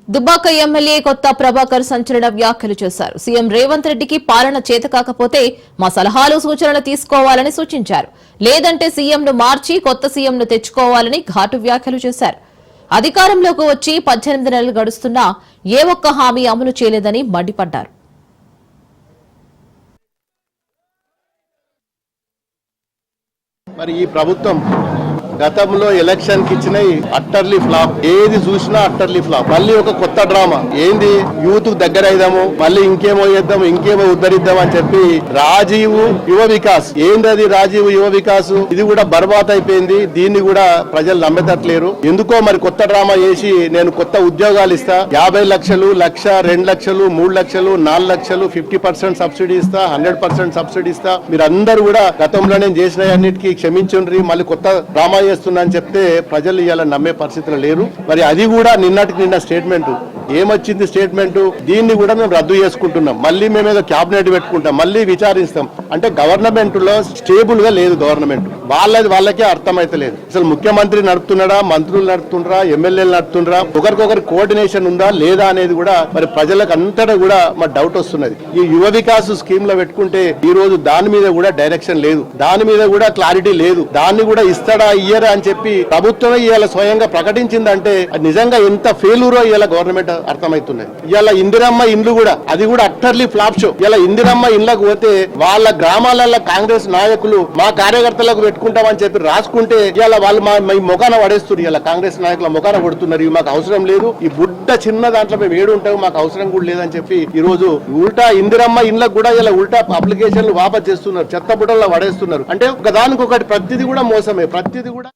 Dubbaka MLA కొత్త ప్రభాకర్ సంచలన వ్యాఖ్యలు చేశారు. సీఎం రేవంత్ రెడ్డికి పాలన చేతకాకపోతే మా సలహాలు సూచనలు తీసుకోవాలని సూచించారు. లేదంటే సీఎంను మార్చి కొత్త సీఎంను తెచ్చుకోవాలని ఘాటు వ్యాఖ్యలు చేశారు. అధికారంలోకి వచ్చి 18 నెలలు గడుస్తున్నా ఏ ఒక్క హామీ అమలు చేయలేదని మండిపడ్డారు. మరి ఈ ప్రభుత్వం గతంలో ఎలక్షన్ కి ఇచ్చినవి అట్టర్లీ ఫ్లాప్. ఏది చూసినా అట్టర్లీ ఫ్లాప్. మళ్ళీ ఒక కొత్త డ్రామా ఏంది, యూత్ దగ్గర అయిదాము, మళ్ళీ ఇంకేమో చేద్దాము, ఇంకేమో ఉద్ధరిద్దాం అని చెప్పి రాజీవ్ యువ వికాస్ ఏంది రాజీవ్ యువ వికాస్ ఇది కూడా బర్బాద్ అయిపోయింది. దీన్ని కూడా ప్రజలు నమ్మేటట్లేరు. ఎందుకో మరి కొత్త డ్రామా చేసి నేను కొత్త ఉద్యోగాలు ఇస్తా, 50 లక్షలు, 1,00,000, 2 లక్షలు, 3 లక్షలు, 4 లక్షలు, 50% సబ్సిడీ ఇస్తా, 100% సబ్సిడీ ఇస్తా, మీరు అందరూ కూడా గతంలో నేను చేసిన అన్నిటికీ క్షమించుండ్రి, మళ్ళీ కొత్త డ్రామా చేస్తున్నా అని చెప్తే ప్రజలు ఇవాళ నమ్మే పరిస్థితులు లేరు. మరి అది కూడా నిన్న స్టేట్మెంట్ ఏమొచ్చింది స్టేట్మెంట్, దీన్ని కూడా మేము రద్దు చేసుకుంటున్నాం, మళ్ళీ మేమేదో క్యాబినెట్ పెట్టుకుంటాం, మళ్ళీ విచారిస్తాం. అంటే గవర్నమెంట్ లో స్టేబుల్ గా లేదు గవర్నమెంట్. వాళ్ళకే అర్థమైతలేదు. అసలు ముఖ్యమంత్రి నడుపుతున్నాడా, మంత్రులు నడుపుతుండ్రా, ఎమ్మెల్యేలు నడుపుతుండ్రా, ఒకరికొకరు కోఆర్డినేషన్ ఉందా లేదా అనేది కూడా మరి ప్రజలకు అంతటా కూడా మరి డౌట్ వస్తున్నది. ఈ యువ వికాస్ స్కీమ్ లో పెట్టుకుంటే ఈ రోజు దాని మీద కూడా డైరెక్షన్ లేదు, దాని మీద కూడా క్లారిటీ లేదు. దాన్ని కూడా ఇస్తాడా ఇయ్యరా అని చెప్పి ప్రభుత్వమే ఇవాళ స్వయంగా ప్రకటించిందంటే నిజంగా ఎంత ఫెయిల్యూరో ఇవాళ గవర్నమెంట్ అర్థమవుతున్నది. ఇవాళ ఇందిరమ్మ ఇండ్లు కూడా అది కూడా అట్టర్లీ ఫ్లాప్ షో. ఇలా ఇందిరమ్మ ఇండ్లకు పోతే వాళ్ళ గ్రామాలలో కాంగ్రెస్ నాయకులు మా కార్యకర్తలకు పెట్టుకుంటామని చెప్పి రాసుకుంటే ఇవాళ వాళ్ళు మా మొఖాన పడేస్తున్నారు. ఇలా కాంగ్రెస్ నాయకుల మొఖాన పడుతున్నారు. ఇవి మాకు అవసరం లేదు, ఈ బుడ్డ చిన్న దాంట్లో మేము ఏడు ఉంటాము, మాకు అవసరం కూడా లేదని చెప్పి ఈ రోజు ఉల్టా ఇందిరమ్మ ఇండ్లకు కూడా ఇలా ఉల్టా అప్లికేషన్లు వాపస్ చేస్తున్నారు, చెత్త బుట్టల్లో పడేస్తున్నారు. అంటే ఒకదానికొకటి ప్రతిదీ కూడా మోసమే, ప్రతిదీ కూడా